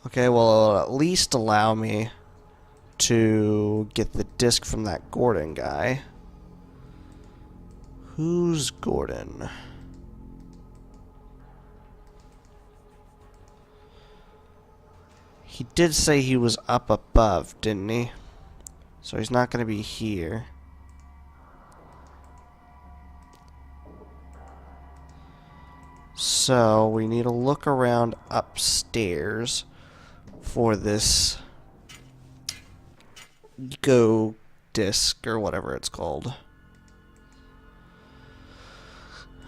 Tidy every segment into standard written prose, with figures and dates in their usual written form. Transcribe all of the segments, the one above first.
Okay, well, it'll at least allow me to get the disc from that Gordon guy. Who's Gordon? He did say he was up above, didn't he? So he's not going to be here. So we need to look around upstairs for this Go disc or whatever it's called.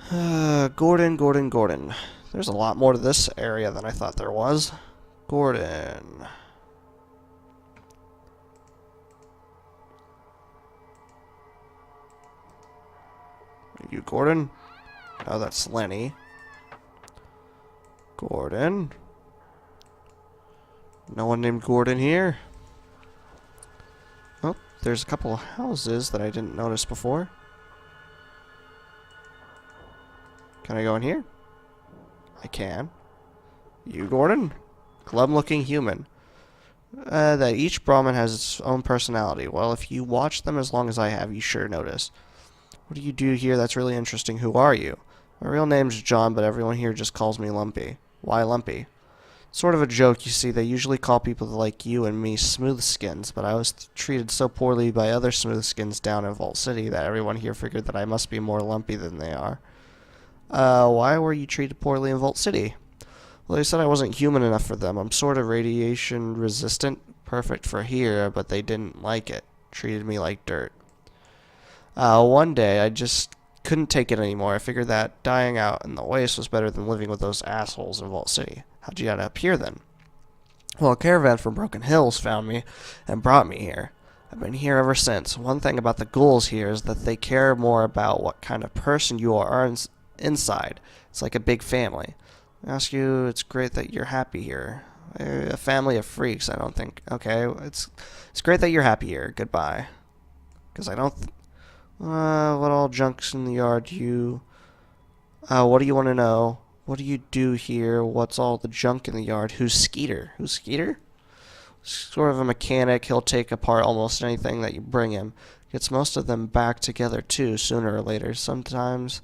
Gordon. There's a lot more to this area than I thought there was. Gordon. Are you Gordon? Oh, that's Lenny. Gordon. No one named Gordon here. Oh, there's a couple of houses that I didn't notice before. Can I go in here? I can. You, Gordon? Glum-looking human. That each Brahmin has its own personality. Well, if you watch them as long as I have, you sure notice. What do you do here? That's really interesting. Who are you? My real name's John, but everyone here just calls me Lumpy. Why Lumpy? Sort of a joke, you see. They usually call people like you and me smooth skins, but I was treated so poorly by other smooth skins down in Vault City that everyone here figured that I must be more lumpy than they are. Why were you treated poorly in Vault City? Well, they said I wasn't human enough for them. I'm sort of radiation resistant, perfect for here, but they didn't like it. Treated me like dirt. One day, I just couldn't take it anymore. I figured that dying out in the waste was better than living with those assholes in Vault City. How'd you end up here, then? Well, a caravan from Broken Hills found me and brought me here. I've been here ever since. One thing about the ghouls here is that they care more about what kind of person you are inside. It's like a big family. I ask you, it's great that you're happy here. A family of freaks, I don't think. Okay, it's great that you're happy here. Goodbye. Because I don't... what all junk's in the yard you... what do you want to know? What do you do here? What's all the junk in the yard? Who's Skeeter? Who's Skeeter? Sort of a mechanic. He'll take apart almost anything that you bring him. Gets most of them back together too, sooner or later. Sometimes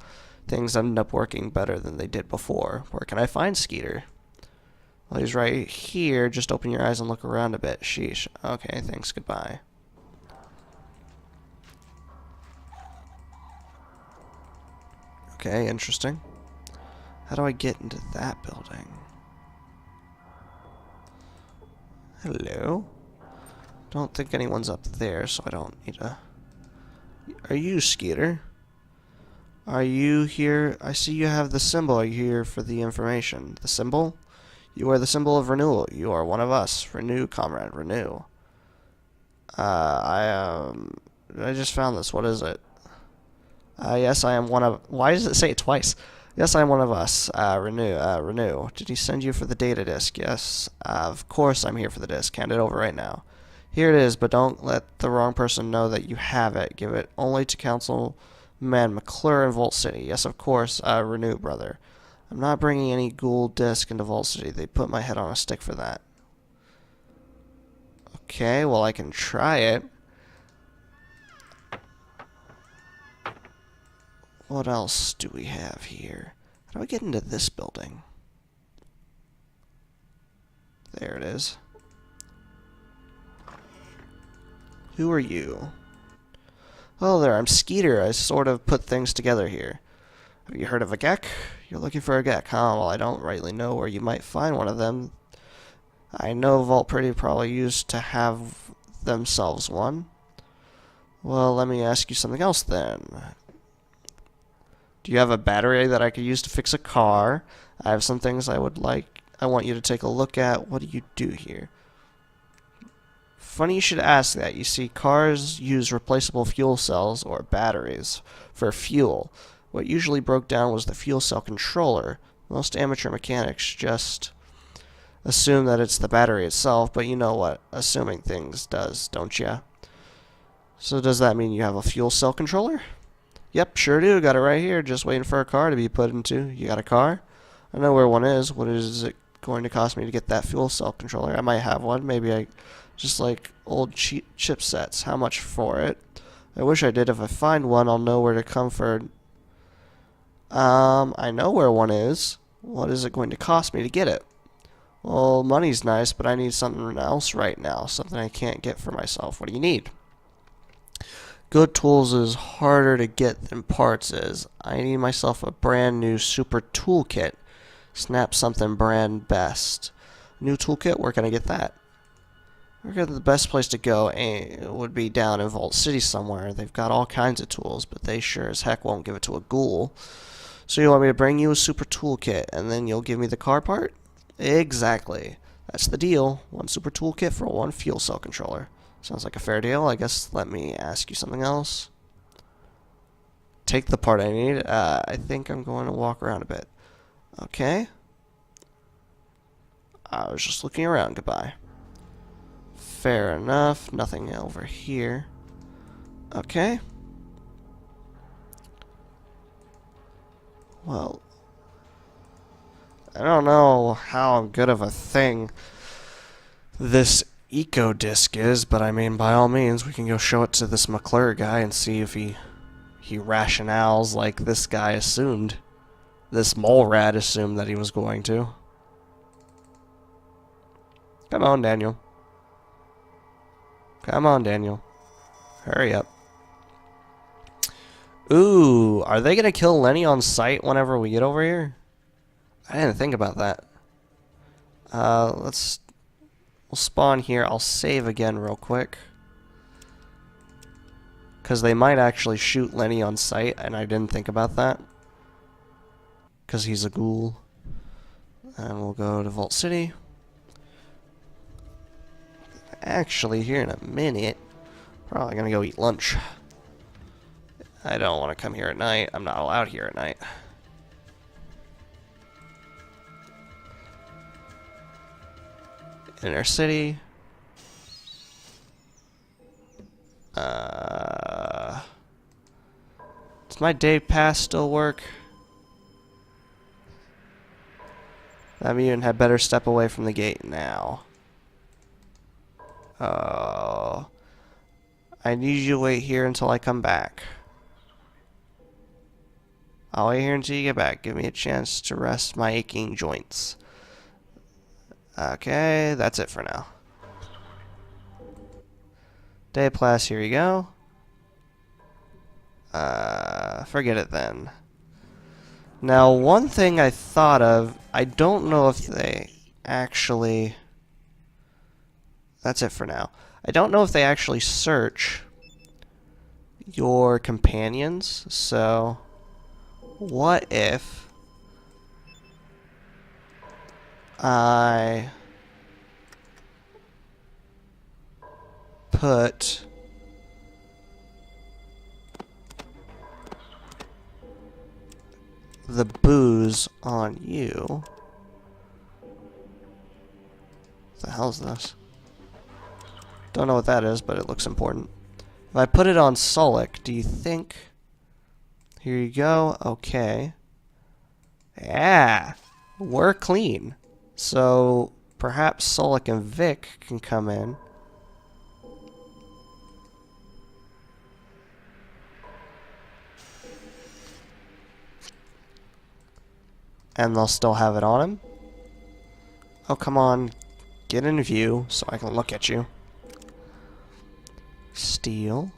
things end up working better than they did before. Where can I find Skeeter? Well, he's right here. Just open your eyes and look around a bit. Sheesh. Okay, thanks. Goodbye. Okay, interesting. How do I get into that building? Hello? Don't think anyone's up there, so I don't need a... Are you Skeeter? Are you here? I see you have the symbol. Are you here for the information? The symbol? You are the symbol of renewal. You are one of us. Renew, comrade, renew. I just found this. What is it? Yes, I am one of... Why does it say it twice? Yes, I am one of us. Renew. Did he send you for the data disk? Yes. Of course I'm here for the disk. Hand it over right now. Here it is, but don't let the wrong person know that you have it. Give it only to Councilman McClure in Vault City. Yes, of course. Renew, brother. I'm not bringing any ghoul disk into Vault City. They put my head on a stick for that. Okay, well, I can try it. What else do we have here? How do I get into this building? There it is. Who are you? Oh, there, I'm Skeeter. I sort of put things together here. Have you heard of a Gek? You're looking for a Gek, huh? Well, I don't rightly know where you might find one of them. I know Vault Pretty probably used to have themselves one. Well, let me ask you something else then. Do you have a battery that I could use to fix a car? I have some things I want you to take a look at. What do you do here? Funny you should ask that. You see, cars use replaceable fuel cells, or batteries, for fuel. What usually broke down was the fuel cell controller. Most amateur mechanics just assume that it's the battery itself, but you know what assuming things does, don't ya? So does that mean you have a fuel cell controller? Yep, sure do. Got it right here. Just waiting for a car to be put into. You got a car? I know where one is. What is it going to cost me to get that fuel cell controller? I might have one. Maybe I just like old cheap chipsets. How much for it? I wish I did. If I find one, I'll know where to come for. I know where one is. What is it going to cost me to get it? Well, money's nice, but I need something else right now. Something I can't get for myself. What do you need? Good tools is harder to get than parts is. I need myself a brand new super toolkit. Snap something brand best. New toolkit? Where can I get that? The best place to go would be down in Vault City somewhere. They've got all kinds of tools, but they sure as heck won't give it to a ghoul. So you want me to bring you a super toolkit, and then you'll give me the car part? Exactly. That's the deal. One super toolkit for one fuel cell controller. Sounds like a fair deal. I guess let me ask you something else. Take the part I need. I think I'm going to walk around a bit. Okay. I was just looking around. Goodbye. Fair enough. Nothing over here. Okay. Well, I don't know how good of a thing this eco disc is, but I mean, by all means, we can go show it to this McClure guy and see if he rationales like this guy assumed. This mole rat assumed that he was going to. Come on, Daniel. Come on, Daniel. Hurry up. Ooh, are they gonna kill Lenny on sight whenever we get over here? I didn't think about that. We'll spawn here. I'll save again real quick. Because they might actually shoot Lenny on sight, and I didn't think about that. Because he's a ghoul. And we'll go to Vault City. Actually, here in a minute, probably gonna go eat lunch. I don't want to come here at night. I'm not allowed here at night. Inner city. Does my day pass still work? That mutant had better step away from the gate now. Oh. I need you to wait here until I come back. I'll wait here until you get back. Give me a chance to rest my aching joints. Okay, that's it for now. Day Plus, here you go. Forget it then. Now, one thing I thought of, I don't know if they actually... That's it for now. I don't know if they actually search your companions, so... What if I put the booze on you? What the hell is this? Don't know what that is, but it looks important. If I put it on Sulik, do you think... Here you go. Okay. Yeah. We're clean. So perhaps Sulik and Vic can come in. And they'll still have it on him. Oh, come on. Get in view so I can look at you. Steal.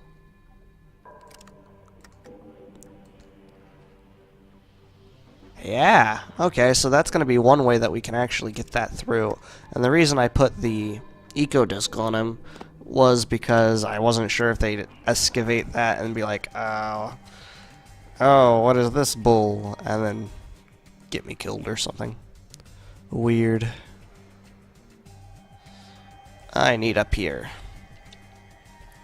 Yeah, okay, so that's going to be one way that we can actually get that through. And the reason I put the eco disc on him was because I wasn't sure if they'd excavate that and be like, oh, what is this bull? And then get me killed or something. Weird. I need up here.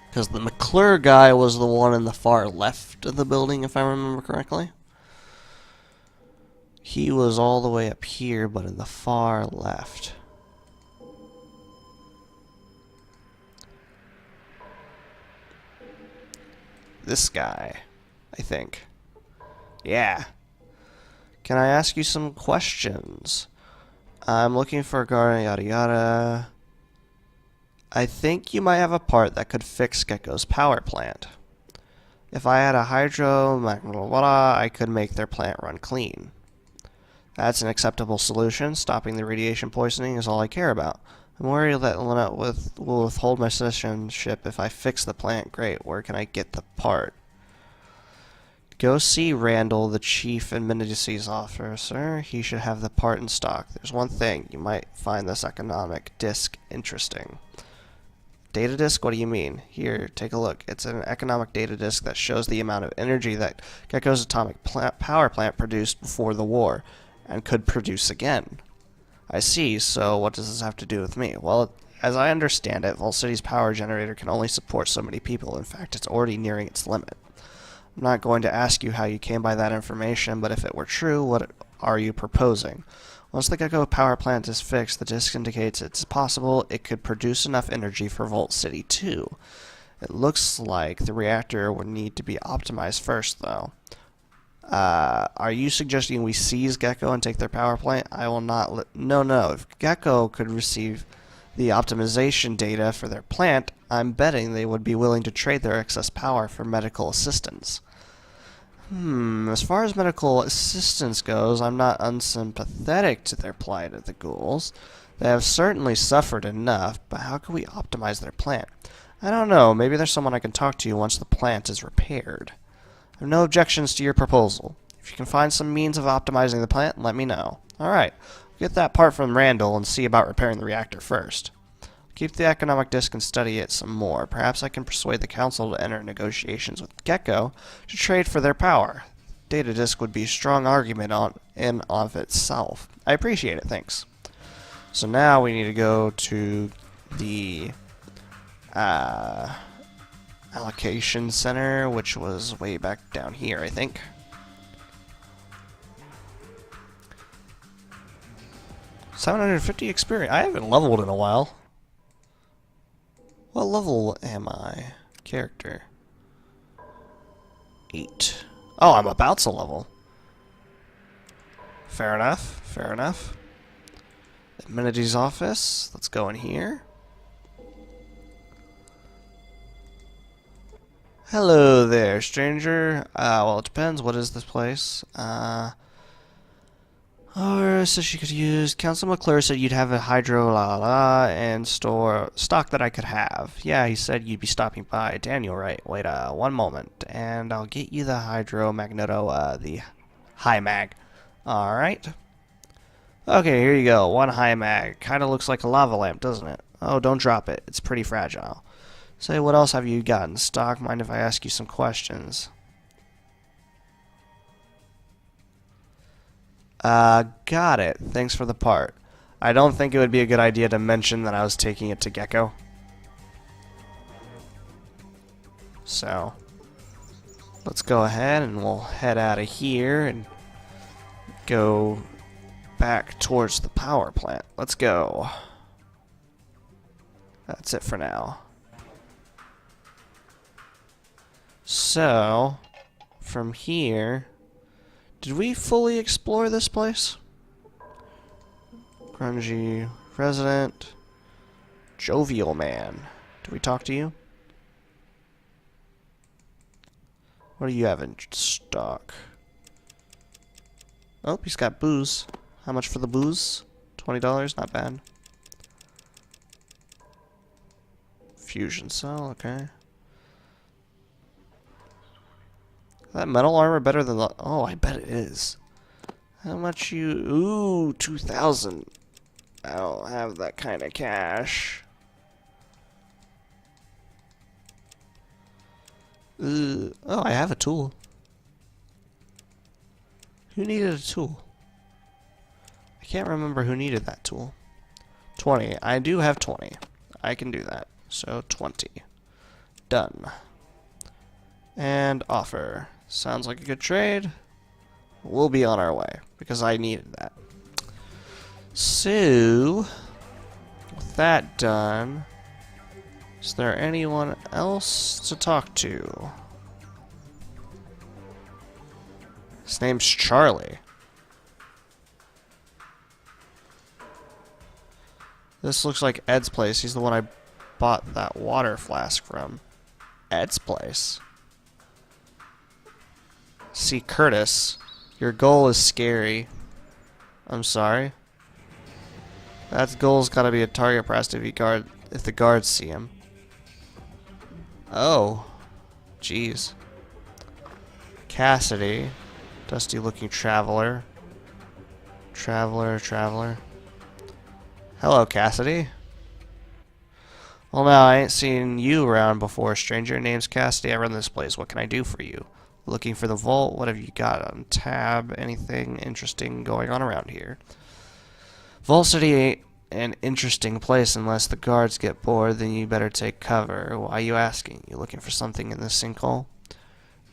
Because the McClure guy was the one in the far left of the building, if I remember correctly. He was all the way up here, but in the far left. This guy, I think. Yeah. Can I ask you some questions? I'm looking for a garden, yada yada. I think you might have a part that could fix Gecko's power plant. If I had a hydro, I could make their plant run clean. That's an acceptable solution. Stopping the radiation poisoning is all I care about. I'm worried that Lynette will withhold my citizenship if I fix the plant. Great, where can I get the part? Go see Randall, the chief amenities officer. He should have the part in stock. There's one thing. You might find this economic disc interesting. Data disk? What do you mean? Here, take a look. It's an economic data disk that shows the amount of energy that Gecko's atomic power plant produced before the war, and could produce again. I see, so what does this have to do with me? Well, as I understand it, Vault City's power generator can only support so many people. In fact, it's already nearing its limit. I'm not going to ask you how you came by that information, but if it were true, what are you proposing? Once the Gecko power plant is fixed, the disk indicates it's possible it could produce enough energy for Vault City too. It looks like the reactor would need to be optimized first, though. Are you suggesting we seize Gecko and take their power plant? I will not No. If Gecko could receive the optimization data for their plant, I'm betting they would be willing to trade their excess power for medical assistance. As far as medical assistance goes, I'm not unsympathetic to their plight at the ghouls. They have certainly suffered enough, but how can we optimize their plant? I don't know, maybe there's someone I can talk to once the plant is repaired. I have no objections to your proposal. If you can find some means of optimizing the plant, let me know. Alright, get that part from Randall and see about repairing the reactor first. Keep the economic disk and study it some more. Perhaps I can persuade the council to enter negotiations with Gecko to trade for their power. Data disk would be a strong argument on and of itself. I appreciate it, thanks. So now we need to go to the allocation center, which was way back down here, I think. $750 experience. I haven't leveled in a while. What level am I? Character. 8. Oh, I'm about to level. Fair enough. Fair enough. Amenities office. Let's go in here. Hello there, stranger. Well, it depends. What is this place? Or so she could use. Council McClure said you'd have a hydro and stock that I could have. Yeah, he said you'd be stopping by. Daniel, right? Wait, one moment, and I'll get you the hydro magneto, the high mag. All right. Okay, here you go. One high mag. Kind of looks like a lava lamp, doesn't it? Oh, don't drop it. It's pretty fragile. Say, what else have you got in stock? Mind if I ask you some questions? Got it. Thanks for the part. I don't think it would be a good idea to mention that I was taking it to Gecko. So, let's go ahead and we'll head out of here and go back towards the power plant. Let's go. That's it for now. So, from here, did we fully explore this place? Grungy resident, jovial man. Did we talk to you? What do you have in stock? Oh, he's got booze. How much for the booze? $20, not bad. Fusion cell, okay. That metal armor better than the... Oh, I bet it is. How much you... Ooh, 2,000. I don't have that kind of cash. Oh, I have a tool. Who needed a tool? I can't remember who needed that tool. 20. I do have 20. I can do that. So, 20. Done. And offer. Sounds like a good trade. We'll be on our way, because I needed that. So, with that done, is there anyone else to talk to? His name's Charlie. This looks like Ed's place. He's the one I bought that water flask from. Ed's place. See, Curtis, your goal is scary. I'm sorry. That goal's gotta be a target pressed if the guards see him. Oh. Jeez. Cassidy. Dusty looking traveler. Traveler. Hello, Cassidy. Well, now, I ain't seen you around before, stranger. Name's Cassidy. I run this place. What can I do for you? Looking for the vault? What have you got on tab? Anything interesting going on around here? Vault City ain't an interesting place unless the guards get bored, then you better take cover. Why are you asking? You looking for something in the sinkhole?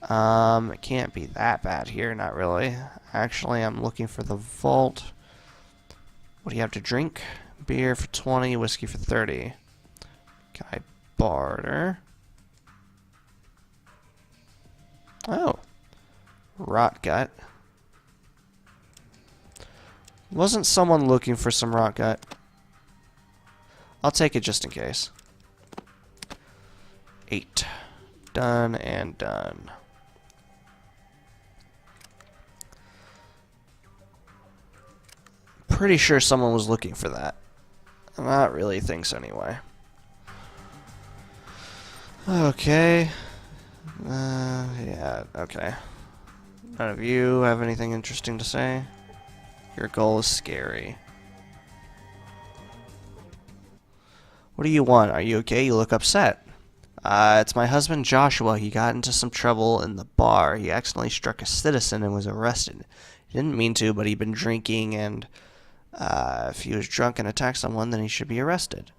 It can't be that bad here, not really. Actually, I'm looking for the vault. What do you have to drink? Beer for 20, whiskey for 30. Can I barter? Oh. Rot gut. Wasn't someone looking for some rot gut? I'll take it just in case. 8. Done and done. Pretty sure someone was looking for that. Not really thinks anyway. Okay. Yeah, okay. None of you have anything interesting to say? Your goal is scary. What do you want? Are you okay? You look upset. It's my husband Joshua. He got into some trouble in the bar. He accidentally struck a citizen and was arrested. He didn't mean to, but he'd been drinking, and if he was drunk and attacked someone, then he should be arrested.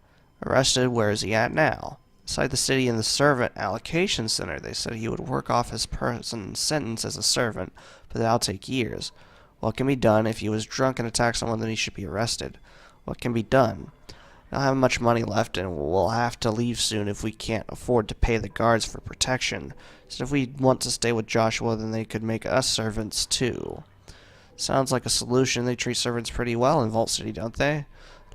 Arrested? Where is he at now? Inside the city in the servant allocation center. They said he would work off his prison sentence as a servant, but that'll take years. What can be done? If he was drunk and attacked someone, then he should be arrested. What can be done? I don't have much money left, and we'll have to leave soon if we can't afford to pay the guards for protection. So if we want to stay with Joshua, then they could make us servants too. Sounds like a solution. They treat servants pretty well in Vault City, don't they?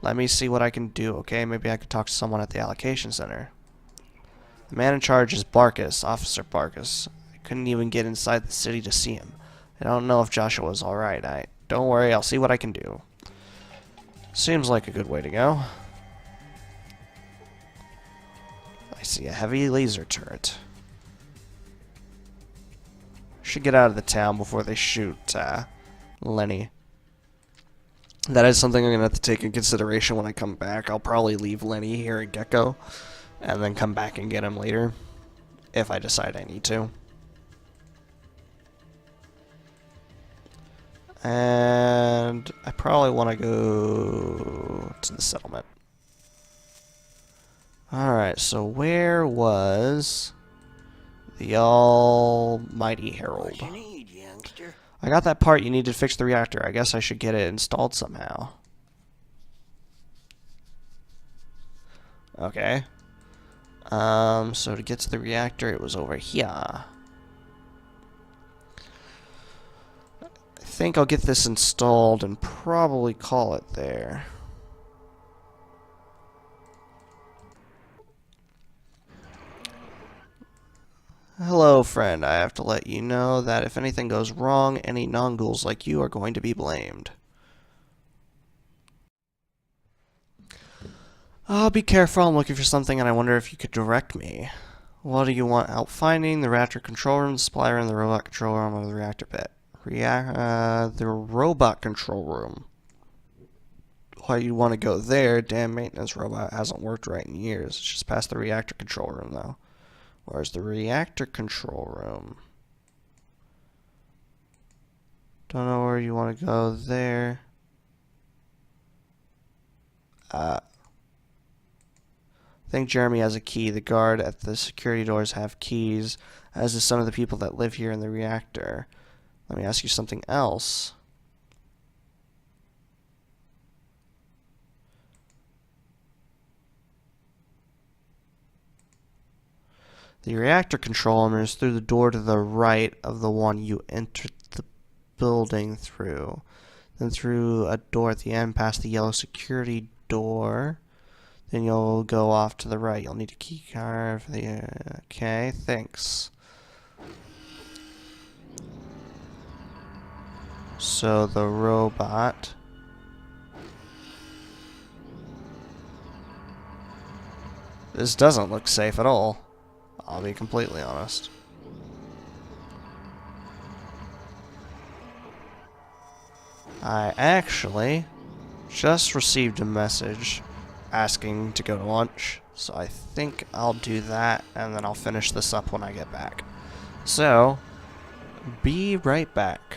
Let me see what I can do, okay? Maybe I could talk to someone at the allocation center. The man in charge is Barkus, Officer Barkus. I couldn't even get inside the city to see him. I don't know if Joshua's alright. Don't worry, I'll see what I can do. Seems like a good way to go. I see a heavy laser turret. Should get out of the town before they shoot Lenny. That is something I'm going to have to take in consideration when I come back. I'll probably leave Lenny here at Gecko and then come back and get him later if I decide I need to. And I probably want to go to the settlement. Alright, so where was the almighty Herald? What you need, youngster? I got that part you need to fix the reactor. I guess I should get it installed somehow. Okay. So to get to the reactor, it was over here. I think I'll get this installed and probably call it there. Hello, friend. I have to let you know that if anything goes wrong, any non-ghouls like you are going to be blamed. Be careful. I'm looking for something, and I wonder if you could direct me. What do you want help finding? The reactor control room, the supply room, the robot control room, or the reactor pit? The robot control room. Why you want to go there? Damn maintenance robot hasn't worked right in years. It's just past the reactor control room, though. Where's the reactor control room? Don't know where you want to go there. I think Jeremy has a key. The guard at the security doors have keys, as do some of the people that live here in the reactor. Let me ask you something else. The reactor control room is through the door to the right of the one you entered the building through. Then through a door at the end past the yellow security door. Then you'll go off to the right. You'll need a key card for the... okay, thanks. So the robot... this doesn't look safe at all. I'll be completely honest. I actually just received a message asking to go to lunch, so I think I'll do that, and then I'll finish this up when I get back. So, be right back.